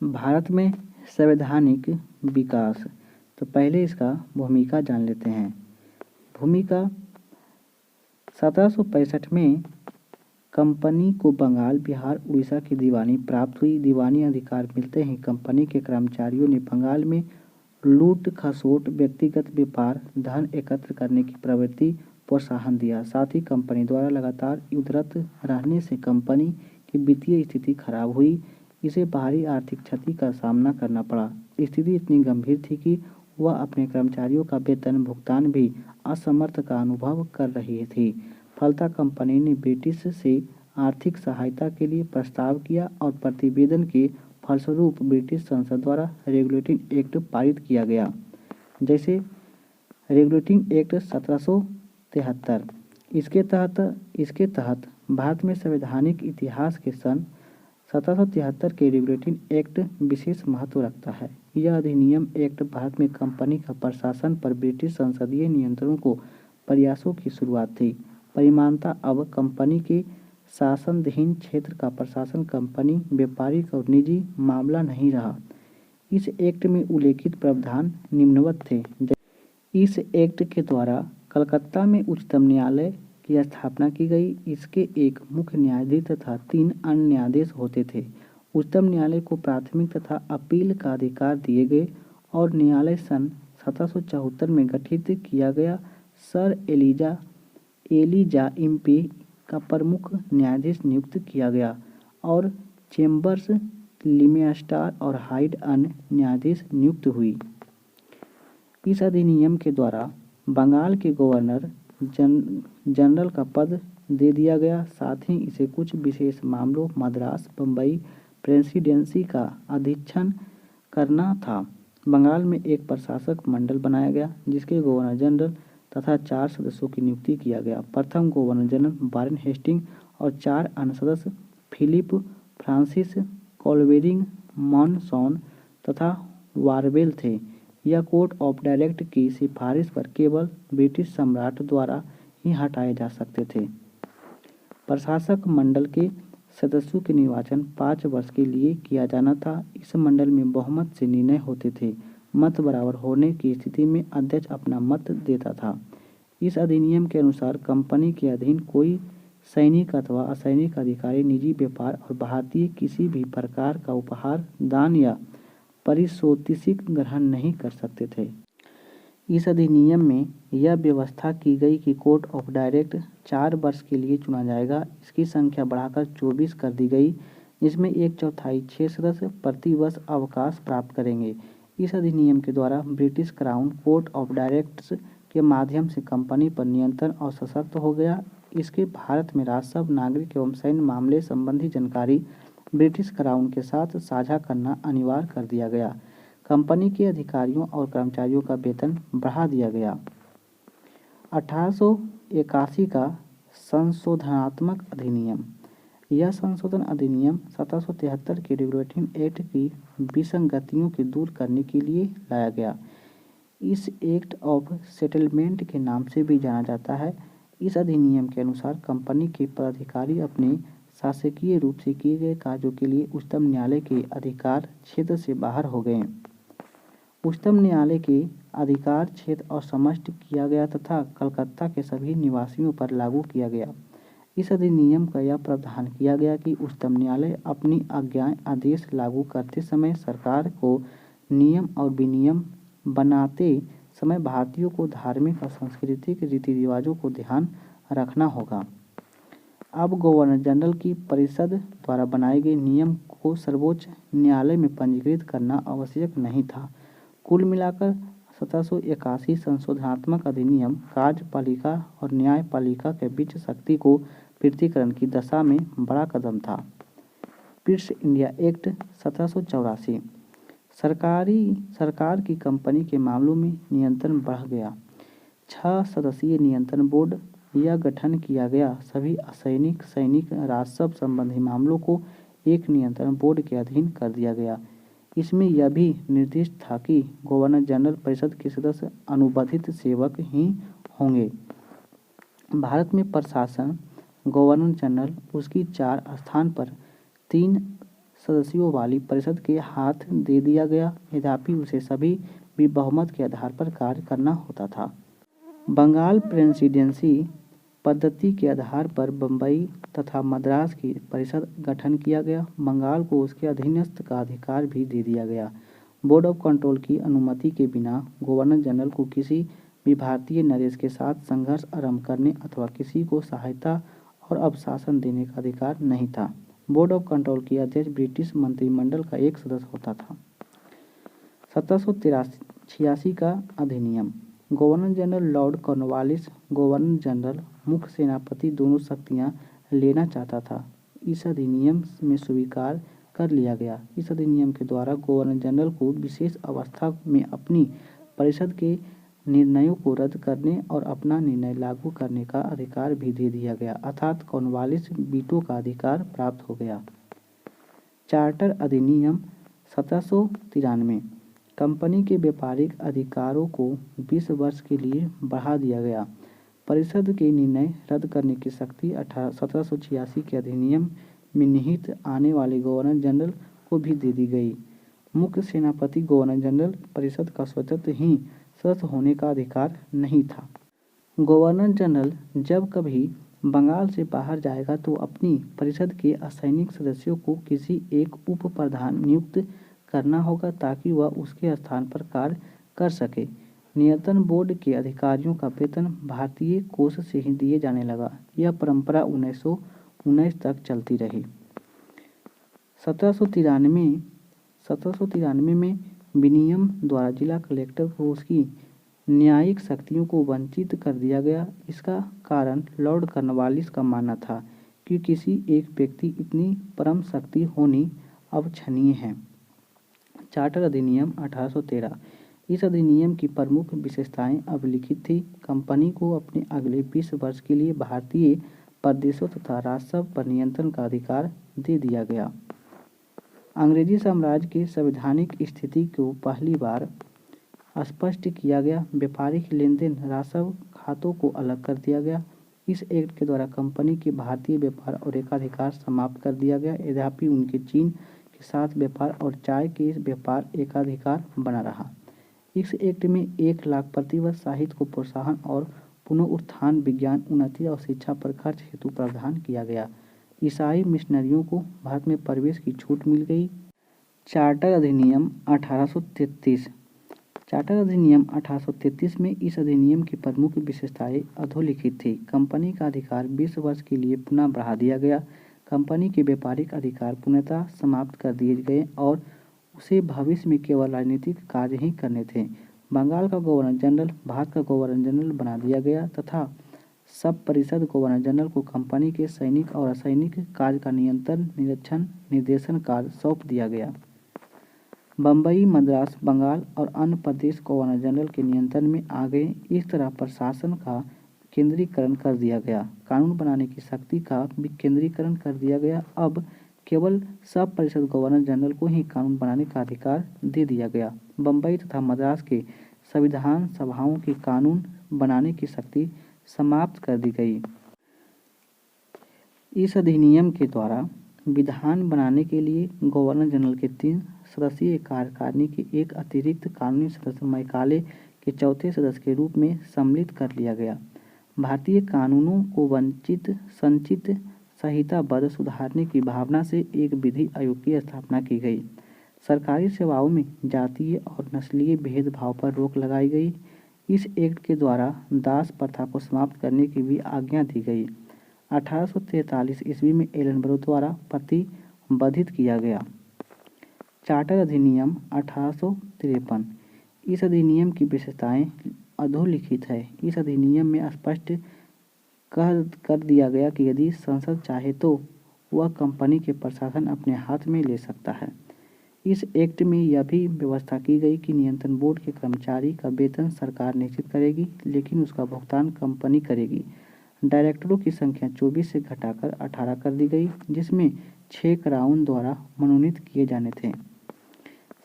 भारत में संवैधानिक विकास। तो पहले इसका भूमिका जान लेते हैं। भूमिका 1765 में कंपनी को बंगाल, बिहार, उड़ीसा की दीवानी प्राप्त हुई। दीवानी अधिकार मिलते ही कंपनी के कर्मचारियों ने बंगाल में लूट खसोट, व्यक्तिगत व्यापार, धन एकत्र करने की प्रवृत्ति प्रोत्साहन दिया। साथ ही कंपनी द्वारा लगातार युद्धरत रहने से कंपनी की वित्तीय स्थिति खराब हुई। इसे बाहरी आर्थिक क्षति का सामना करना पड़ा। स्थिति इतनी गंभीर थी कि वह अपने कर्मचारियों का वेतन भुगतान भी असमर्थ का अनुभव कर रही थी। फलतः कंपनी ने ब्रिटिश से आर्थिक सहायता के लिए प्रस्ताव किया और प्रतिवेदन के फलस्वरूप ब्रिटिश संसद द्वारा रेगुलेटिंग एक्ट पारित किया गया। जैसे रेगुलेटिंग एक्ट 1773। इसके तहत भारत में संवैधानिक इतिहास के सन 1773 के रेगुलेटिंग एक्ट विशेष महत्व रखता है। यह अधिनियम एक्ट भारत में कंपनी का प्रशासन पर ब्रिटिश संसदीय नियंत्रणों को प्रयासों की शुरुआत थी। परिमाणतः अब कंपनी के शासनाधीन क्षेत्र का प्रशासन कंपनी, व्यापारिक और निजी मामला नहीं रहा। इस एक्ट में उल्लेखित प्रावधान निम्नवत थे। इस एक्ट के द्वारा कलकत्ता में उच्चतम न्यायालय की स्थापना की गई। इसके एक मुख्य न्यायाधीश तथा 3 अन्य न्यायाधीश होते थे। उच्चतम न्यायालय को प्राथमिक तथा अपील का अधिकार दिए गए और न्यायालय सन 1774 में गठित किया गया। सर एलिजा इम्पी का प्रमुख न्यायाधीश नियुक्त किया गया और चेम्बर्स, लिमेस्टर और हाइड अन्य न्यायाधीश नियुक्त हुई। इस अधिनियम के द्वारा बंगाल के गवर्नर जनरल का पद दे दिया गया। साथ ही इसे कुछ विशेष मामलों मद्रास, बम्बई प्रेसिडेंसी का अधीक्षण करना था। बंगाल में एक प्रशासक मंडल बनाया गया जिसके गवर्नर जनरल तथा 4 सदस्यों की नियुक्ति किया गया। प्रथम गवर्नर जनरल वारेन हेस्टिंग और 4 अन्य सदस्य फिलिप फ्रांसिस, कोलबेरिंग, मॉनसॉन तथा वारवेल थे। यह कोड ऑफ डायरेक्ट की सिफारिश पर केवल ब्रिटिश सम्राट द्वारा ही हटाए जा सकते थे। प्रशासक मंडल के सदस्यों के निर्वाचन 5 वर्ष के लिए किया जाना था। इस मंडल में बहुमत से निर्णय होते थे। मत बराबर होने की स्थिति में अध्यक्ष अपना मत देता था। इस अधिनियम के अनुसार कंपनी के अधीन कोई सैनिक अथवा असैनिक अधिकारी निजी व्यापार और भारतीय किसी भी प्रकार का उपहार, दान या पारितोषिक ग्रहण नहीं कर सकते थे। इस अधिनियम में यह व्यवस्था की गई कि कोर्ट ऑफ डायरेक्ट 4 वर्ष के लिए चुना जाएगा। इसकी संख्या बढ़ाकर 24 कर दी गई, जिसमें 1/4 6 सदस्य प्रति वर्ष अवकाश प्राप्त करेंगे। इस अधिनियम के द्वारा British crown court of directors के माध्यम से कंपनी पर नियंत्रण और सशक्त हो गया। इसके भारत में राजस्व, नागरिक एवं सैन्य मामले संबंधी जानकारी ब्रिटिश क्राउन के साथ साझा करना अनिवार्य कर दिया गया। कंपनी के अधिकारियों और कर्मचारियों का वेतन बढ़ा दिया गया। 1881 का संशोधनात्मक अधिनियम। यह संशोधन अधिनियम 1773 के रेगुलेटिंग एक्ट की विसंगतियों को दूर करने के लिए लाया गया। इस एक्ट ऑफ सेटलमेंट के नाम से भी जाना जाता है। इस अधिनियम के अनुसार कंपनी के पदाधिकारी अपने शासकीय रूप से किए गए कार्यों के लिए उच्चतम न्यायालय के अधिकार क्षेत्र से बाहर हो गए। उच्चतम न्यायालय के अधिकार क्षेत्र और समष्टि किया गया तथा कलकत्ता के सभी निवासियों पर लागू किया गया। इस अधिनियम का यह प्रावधान किया गया कि उच्चतम न्यायालय अपनी आज्ञाएं आदेश लागू करते समय सरकार को नियम और विनियम बनाते समय भारतीयों को धार्मिक और सांस्कृतिक रीति रिवाजों को ध्यान रखना होगा। अब गवर्नर जनरल की परिषद द्वारा बनाए गए नियम को सर्वोच्च न्यायालय में पंजीकृत करना आवश्यक नहीं था। कुल मिलाकर 1781 संशोधनात्मक अधिनियम कार्यपालिका और न्यायपालिका के बीच शक्ति को पृथक्करण की दशा में बड़ा कदम था। British India act 1784। सरकार की कंपनी के मामलों में नियंत्रण बढ़ गया। 6 सदस्यीय नियंत्रण बोर्ड यह गठन किया गया। सभी असैनिक, सैनिक, राजस्व संबंधी मामलों को एक नियंत्रण बोर्ड के अधीन कर दिया गया। इसमें यह भी निर्दिष्ट था कि गवर्नर जनरल परिषद के सदस्य अनुबंधित सेवक ही होंगे। भारत में प्रशासन गवर्नर जनरल उसकी 4 स्थान पर 3 सदस्यों वाली परिषद के हाथ दे दिया गया। यद्यपि उसे सभी भी बहुमत के आधार पर कार्य करना होता था। बंगाल प्रेसिडेंसी पद्धति के आधार पर बम्बई तथा मद्रास की परिषद गठन किया गया। बंगाल को उसके अधीनस्थ का अधिकार भी दे दिया गया। बोर्ड ऑफ कंट्रोल की अनुमति के बिना गवर्नर जनरल को किसी भी भारतीय नरेश के साथ संघर्ष आरंभ करने अथवा किसी को सहायता और अवशासन देने का अधिकार नहीं था। बोर्ड ऑफ कंट्रोल की अध्यक्ष ब्रिटिश मंत्रिमंडल का एक सदस्य होता था। 1786 का अधिनियम। Governor general Lord Cornwallis governor general मुख्य सेनापति दोनों शक्तियां लेना चाहता था। इस अधिनियम में स्वीकार कर लिया गया। इस अधिनियम के द्वारा गवर्नर जनरल को विशेष अवस्था में अपनी परिषद के निर्णयों को रद्द करने और अपना निर्णय लागू करने का अधिकार भी दे दिया गया, अर्थात कॉर्नवालिस वीटो का अधिकार प्राप्त हो गया। चार्टर अधिनियम 1793। कंपनी के व्यापारिक अधिकारों को 20 वर्ष के लिए बढ़ा दिया गया। परिषद के निर्णय रद्द करने की शक्ति 1786 के अधिनियम में निहित आने वाले गवर्नर जनरल को भी दे दी गई। मुख्य सेनापति गवर्नर जनरल परिषद का स्वतंत्र ही सदस्य होने का अधिकार नहीं था। गवर्नर जनरल जब कभी बंगाल से बाहर जाएगा तो अपनी परिषद के असैनिक सदस्यों को किसी एक उप प्रधान नियुक्त करना होगा ताकि वह उसके स्थान पर कार्य कर सके। नियंत्रण बोर्ड के अधिकारियों का वेतन भारतीय कोष से ही दिए जाने लगा। यह परंपरा 1919 तक चलती रही। 1793 में विनियम द्वारा जिला कलेक्टर को उसकी न्यायिक शक्तियों को वंचित कर दिया गया। इसका कारण लॉर्ड कॉर्नवालिस का मानना था कि किसी एक व्यक्ति इतनी परम शक्ति होनी अवांछनीय है। चार्टर अधिनियम 1813। इस अधिनियम की प्रमुख विशेषताएं अभिलिखित थी। कंपनी को अपने अगले 20 वर्ष के लिए भारतीय प्रदेशों तथा राजस्व पर नियंत्रण का अधिकार दे दिया गया। अंग्रेजी साम्राज्य के संवैधानिक स्थिति को पहली बार स्पष्ट किया गया। व्यापारिक लेनदेन राजस्व खातों को अलग कर दिया गया। इस एक्ट के द्वारा कंपनी के भारतीय व्यापार और एकाधिकार समाप्त कर दिया गया। यद्यपि उनके चीन के साथ व्यापार और चाय के व्यापार एकाधिकार बना रहा। इस एक्ट में 1 लाख प्रतिवर्ष साहित्य को प्रोत्साहन और पुनरुत्थान, विज्ञान उन्नति और शिक्षा पर खर्च हेतु प्रावधान किया गया। ईसाई मिशनरियों को भारत में प्रवेश की छूट मिल गई। चार्टर अधिनियम 1833। चार्टर अधिनियम 1833 में इस अधिनियम की प्रमुख विशेषताएं अधोलिखित थी। कंपनी का अधिकार 20 वर्ष के लिए पुनः बढ़ा दिया गया। कंपनी के व्यापारिक अधिकार पूर्णतः समाप्त कर दिए गए और उसे भविष्य में केवल राजनीतिक कार्य ही करने थे। बंगाल का गवर्नर जनरल भारत का गवर्नर जनरल बना दिया गया तथा सब परिषद गवर्नर जनरल को कंपनी के सैनिक और असैनिक कार्य का नियंत्रण, निरीक्षण, निर्देशन कार्य सौंप दिया गया। बम्बई, मद्रास, बंगाल और अन्य प्रदेश गवर्नर जनरल के नियंत्रण में आ गए। इस तरह प्रशासन का केंद्रीकरण कर दिया गया। कानून बनाने की शक्ति का भी केंद्रीकरण कर दिया गया। अब केवल सब परिषद गवर्नर जनरल को ही कानून बनाने का अधिकार दे दिया गया। बम्बई तथा मद्रास के संविधान सभाओं की कानून बनाने की शक्ति समाप्त कर दी गई। इस अधिनियम के द्वारा विधान बनाने के लिए गवर्नर जनरल के 3 सदस्यीय कार्यकारिणी के एक अतिरिक्त कानूनी सदस्य मैकाले के चौथे सदस्य के रूप में सम्मिलित कर लिया गया। भारतीय कानूनों को संचित संहिताबद्ध सुधारने की भावना से एक विधि आयोग की स्थापना की गई। सरकारी सेवाओं में जातीय और नस्लीय भेदभाव पर रोक लगाई गई। इस एक्ट के द्वारा दास प्रथा को समाप्त करने की भी आज्ञा दी गई। 1843 ईस्वी में एलनबरो द्वारा प्रतिबंधित किया गया। चार्टर अधिनियम 1853। इस अधिनियम की विशेषताएं अधोलिखित है। इस अधिनियम में स्पष्ट कर दिया गया कि यदि संसद चाहे तो वह कंपनी के प्रशासन अपने हाथ में ले सकता है। इस एक्ट में यह भी व्यवस्था की गई कि नियंत्रण बोर्ड के कर्मचारी का वेतन सरकार निश्चित करेगी, लेकिन उसका भुगतान कंपनी करेगी। डायरेक्टरों की संख्या 24 से घटाकर 18 कर दी गई, जिसमें 6 क्राउन द्वारा मनोनीत किए जाने थे।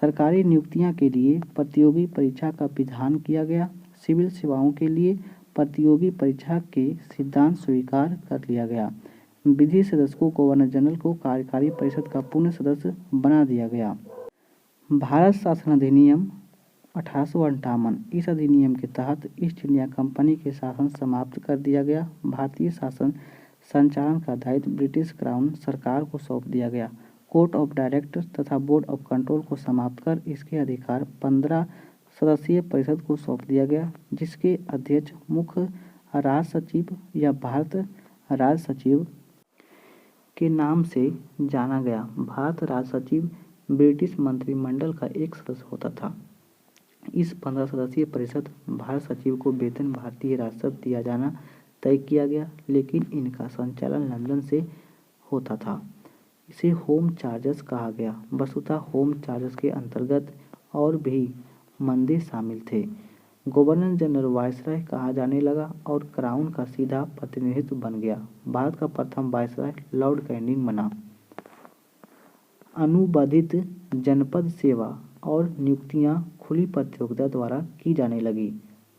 सरकारी नियुक्तियां के लिए प्रतियोगी परीक्षा का विधान किया गया। सिविल सेवाओं के लिए प्रतियोगी परीक्षा के सिद्धांत स्वीकार कर लिया गया। विधि सदस्य को गवर्नर जनरल को कार्यकारी परिषद का पूर्ण सदस्य बना दिया गया। भारत शासन अधिनियम 1858। इस अधिनियम के तहत ईस्ट इंडिया कंपनी के शासन समाप्त कर दिया गया। भारतीय शासन संचालन का दायित्व ब्रिटिश क्राउन सरकार को सौंप दिया गया। कोर्ट ऑफ डायरेक्टर्स तथा बोर्ड ऑफ कंट्रोल को समाप्त कर इसके अधिकार 15 सदस्यीय परिषद को सौंप दिया गया, जिसके अध्यक्ष मुख्य राज सचिव या भारत राज सचिव के नाम से जाना गया। भारत राज सचिव ब्रिटिश मंत्रिमंडल का एक सदस्य होता था। इस 15 सदस्यीय परिषद भारत सचिव को वेतन भारतीय राजस्व दिया जाना तय किया गया, लेकिन इनका संचालन लंदन से होता था। इसे होम चार्जर्स कहा गया। वस्तुतः होम चार्जर्स के अंतर्गत और भी मंदे शामिल थे। गवर्नर जनरल वायसराय कहा जाने लगा और क्राउन का सीधा प्रतिनिधित्व बन गया। भारत का प्रथम वायसराय लॉर्ड कैनिंग बना। अनुबंधित जनपद सेवा और नियुक्तियां खुली प्रतियोगिता द्वारा की जाने लगी।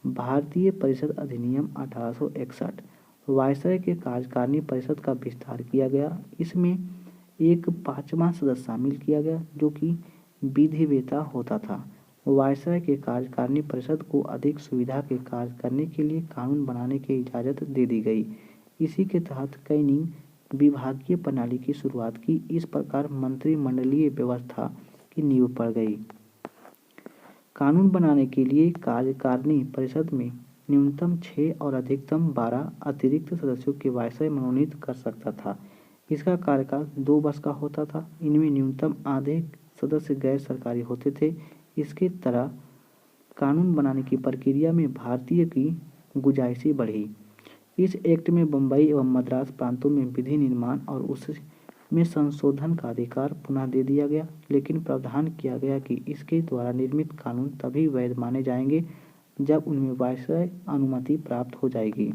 भारतीय परिषद अधिनियम 1861। वायसराय के कार्यकारिणी परिषद का विस्तार किया गया। इसमें एक 5वां सदस्य शामिल किया गया, जो कि विधिवेता होता था। वायसराय के कार्यकारिणी परिषद को अधिक सुविधा के कार्य करने के लिए कानून बनाने की इजाज़त दे दी गई। इसी के तहत कैनिंग विभागीय प्रणाली की शुरुआत की। इस प्रकार मंत्रिमंडलीय व्यवस्था की नींव पड़ गई। कानून बनाने के लिए कार्यकारिणी परिषद में न्यूनतम 6 और अधिकतम 12 अतिरिक्त सदस्यों के वायसराय मनोनीत कर सकता था। इसका कार्यकाल 2 वर्ष का होता था। इनमें न्यूनतम आधे सदस्य गैर सरकारी होते थे। इसके तरह कानून बनाने की प्रक्रिया में भारतीय की गुंजाइश बढ़ी। इस एक्ट में बम्बई एवं मद्रास प्रांतों में विधि निर्माण और उसमें संशोधन का अधिकार पुनः दे दिया गया, लेकिन प्रावधान किया गया कि इसके द्वारा निर्मित कानून तभी वैध माने जाएंगे जब उनमें वायसराय अनुमति प्राप्त हो जाएगी।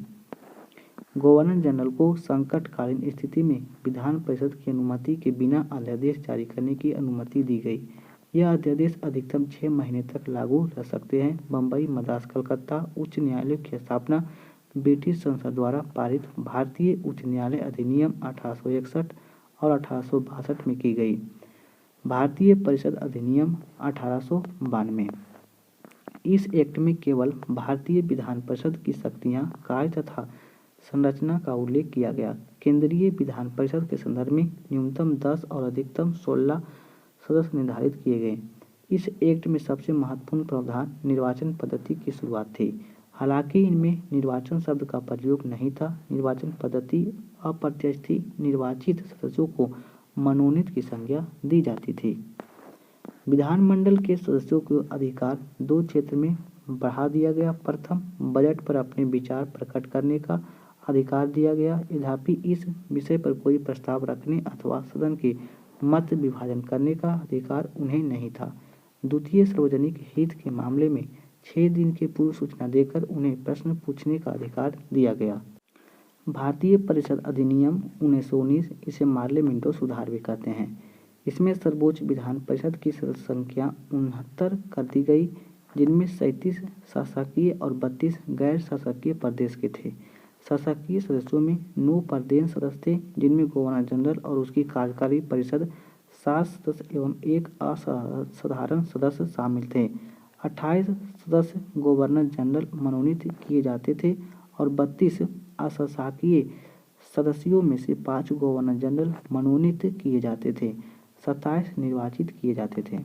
गवर्नर जनरल को संकटकालीन स्थिति में विधान परिषद की अनुमति के बिना अध्यादेश जारी करने की अनुमति दी गई। यह अध्यादेश अधिकतम 6 महीने तक लागू रह सकते हैं। बम्बई, मद्रास, कलकत्ता उच्च न्यायालय की स्थापना ब्रिटिश संसद द्वारा पारित भारतीय उच्च न्यायालय अधिनियम 1861 और 1862 में की गई। भारतीय परिषद अधिनियम 1892। इस एक्ट में केवल भारतीय विधान परिषद की शक्तियां, कार्य तथा संरचना का उल्लेख किया गया। केंद्रीय विधान परिषद के संदर्भ में न्यूनतम 10 और अधिकतम 16 सदस्य निर्धारित किए गए। इस एक्ट में सबसे महत्वपूर्ण प्रावधान निर्वाचन पद्धति की शुरुआत थी। हालांकि इनमें निर्वाचन शब्द का प्रयोग नहीं था। निर्वाचन पद्धति अप्रत्याशित निर्वाचित सदस्यों को मनोनीत की संज्ञा दी जाती थी। विधानमंडल के सदस्यों को अधिकार 2 क्षेत्र में बढ़ा दिया गया। प्रथम, बजट पर अपने विचार प्रकट करने का अधिकार दिया गया। यद्यपि इस विषय पर कोई प्रस्ताव रखने अथवा सदन के मत विभाजन करने का अधिकार उन्हें नहीं था। द्वितीय, सार्वजनिक हित के मामले में 6 दिन की पूर्व सूचना देकर उन्हें प्रश्न पूछने का अधिकार दिया गया। भारतीय परिषद अधिनियम 1919, इसे पार्लियामेंटो सुधार भी कहते हैं। इसमें सर्वोच्च विधान परिषद की सदस्य संख्या 69 कर दी गई, जिनमें 37 शासकीय और 32 गैर शासकीय प्रदेश के थे। शासकीय सदस्यों में 9 प्रदेश सदस्य थे, जिनमें गवर्नर जनरल और उसकी कार्यकारी परिषद 7 सदस्य एवं 1 असाधारण सदस्य शामिल थे। 28 सदस्य गवर्नर जनरल मनोनीत किए जाते थे और 32 अशासकीय सदस्यों में से 5 गवर्नर जनरल मनोनीत किए जाते थे। 27 निर्वाचित किए जाते थे।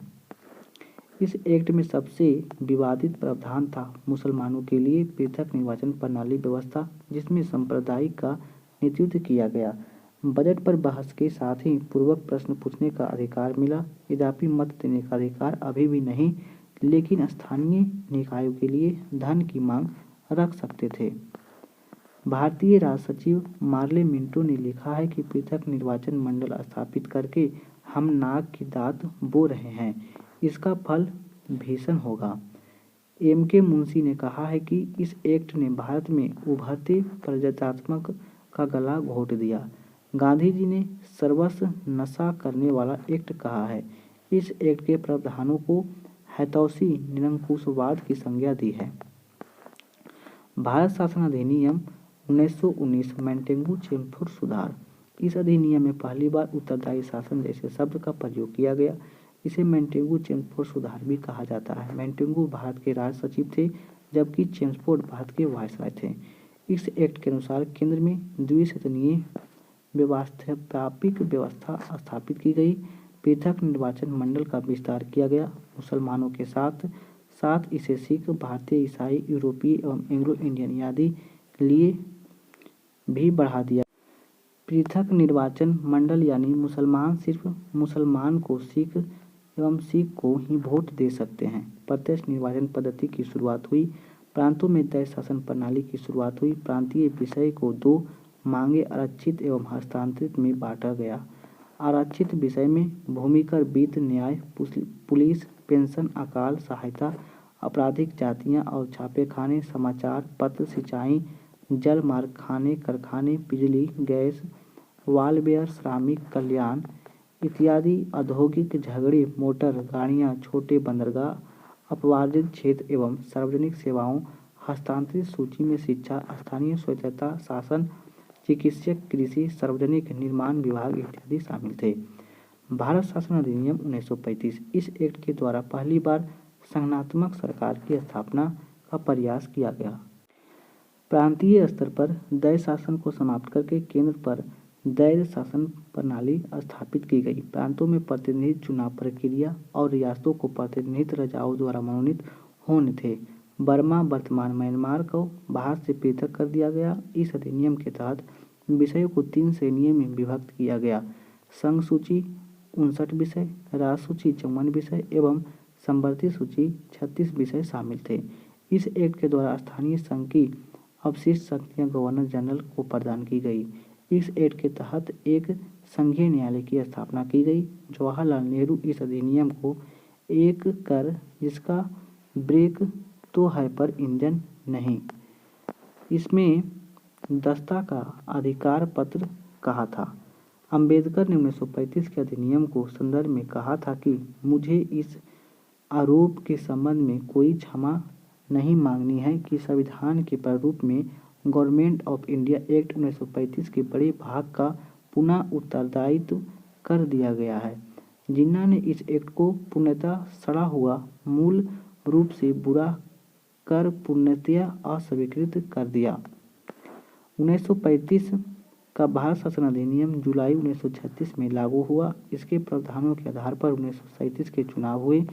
इस एक्ट में सबसे विवादित प्रावधान था मुसलमानों के लिए पृथक निर्वाचन प्रणाली व्यवस्था, जिसमें सांप्रदायिक का नेतृत्व किया गया। बजट पर बहस के साथ ही पूर्वक प्रश्न पूछने का अधिकार मिला। यद्यपि मत देने का अधिकार अभी भी नहीं, लेकिन स्थानीय निकायों के लिए धन की मांग रख सकते थे। भारतीय राज सचिव मार्ले मिंटो ने लिखा है कि पृथक निर्वाचन मंडल स्थापित करके हम नाक की दात बो रहे हैं। इसका फल भीषण होगा। M.K. मुंशी ने कहा है कि इस एक्ट ने भारत में उभरते प्रजातंत्र का गला घोट दिया। गांधी जी ने सर्वस्व नशा करने वाला एक्ट कहा है। इस एक्ट के प्रावधानों को हैतौसी निरंकुशवाद की संज्ञा दी है। भारत शासन अधिनियम 1919 मैंटेगू चेमफोर्ड सुधार। इस अधिनियम में पहली बार उत्तरदायी शासन जैसे शब्द का प्रयोग किया गया। इसे मैन्टेगू-चेम्सफोर्ड सुधार भी कहा जाता है। मैन्टेगू भारत के राज सचिव थे, जबकि चेम्सफोर्ड भारत के वायसराय थे। इस एक्ट के अनुसार केंद्र में द्विसदनीय व्यवस्थापिक व्यवस्था स्थापित की गई। पृथक निर्वाचन मंडल का विस्तार किया गया। मुसलमानों के साथ साथ इसे सिख, भारतीय, ईसाई, यूरोपीय एवं एंग्लो इंडियन आदि के लिए भी बढ़ा दिया। पृथक निर्वाचन मंडल यानी मुसलमान सिर्फ मुसलमान को सिख एवं सिख को ही वोट दे सकते हैं। प्रत्यक्ष निर्वाचन पद्धति की शुरुआत हुई। प्रांतों में तय शासन प्रणाली की शुरुआत हुई। प्रांतीय विषय को दो मांगे आरक्षित एवं हस्तांतरित में बांटा गया। आरक्षित विषय में भूमिकर, वित्त, न्याय, पुलिस, पेंशन, अकाल सहायता, आपराधिक जातियाँ और छापेखाने, समाचार पत्र, सिंचाई, जल मार्ग, खाने, कारखाने, बिजली, गैस, वालवेयर, श्रमिक कल्याण इत्यादि, औद्योगिक झगड़े, मोटर गाड़ियाँ, छोटे बंदरगाह, अपवादित क्षेत्र एवं सार्वजनिक सेवाओं, हस्तांतरित सूची में शिक्षा, स्थानीय स्वायत्तता शासन, चिकित्सक, कृषि, सार्वजनिक निर्माण विभाग इत्यादि शामिल थे। भारत शासन अधिनियम 1935। इस एक्ट के द्वारा पहली बार संघात्मक सरकार की स्थापना का प्रयास किया गया। प्रांतीय स्तर पर द्वैध शासन को समाप्त करके केंद्र पर द्वैध शासन प्रणाली स्थापित की गई। प्रांतों में प्रतिनिधि चुनाव प्रक्रिया और रियासतों को प्रतिनिधित्व राजाओं द्वारा मनोनीत होने थे। बर्मा, वर्तमान म्यांमार को भारत से पृथक कर दिया गया। इस अधिनियम के तहत विषयों को 3 श्रेणियों में विभक्त किया गया। संघ सूची 59 विषय, राज्य सूची 54 विषय एवं संवर्ती सूची 36 विषय शामिल थे। इस एक्ट के द्वारा स्थानीय संघ की अवशिष्ट शक्तियाँ गवर्नर जनरल को प्रदान की गई। इस एक्ट के तहत एक संघीय न्यायालय की स्थापना की गई। जवाहरलाल नेहरू इस अधिनियम को एक कर जिसका ब्रेक तो है पर इंजन नहीं, इसमें दस्ता का अधिकार पत्र कहा था। अंबेडकर ने 1935 के अधिनियम को संदर्भ में कहा था कि मुझे इस आरोप के संबंध में कोई क्षमा नहीं मांगनी है कि संविधान के प्रारूप में गवर्नमेंट ऑफ इंडिया एक्ट 1935 के बड़े भाग का पुनः उत्तरदायित्व कर दिया गया है। जिन्ना ने इस एक्ट को पूर्णतः सड़ा हुआ, मूल रूप से बुरा कर पूर्णतया अस्वीकृत कर दिया। 1935 का भारत शासन अधिनियम जुलाई 1936 में लागू हुआ। इसके प्रावधानों के आधार पर 1937 के चुनाव हुए,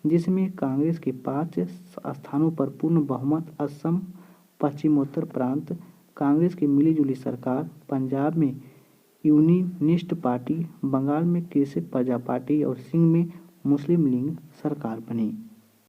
जिसमें कांग्रेस के 5 स्थानों पर पूर्ण बहुमत, असम, पश्चिमोत्तर प्रांत कांग्रेस की मिलीजुली सरकार, पंजाब में यूनियनिस्ट पार्टी, बंगाल में कृषक प्रजा पार्टी और सिंध में मुस्लिम लीग सरकार बनी।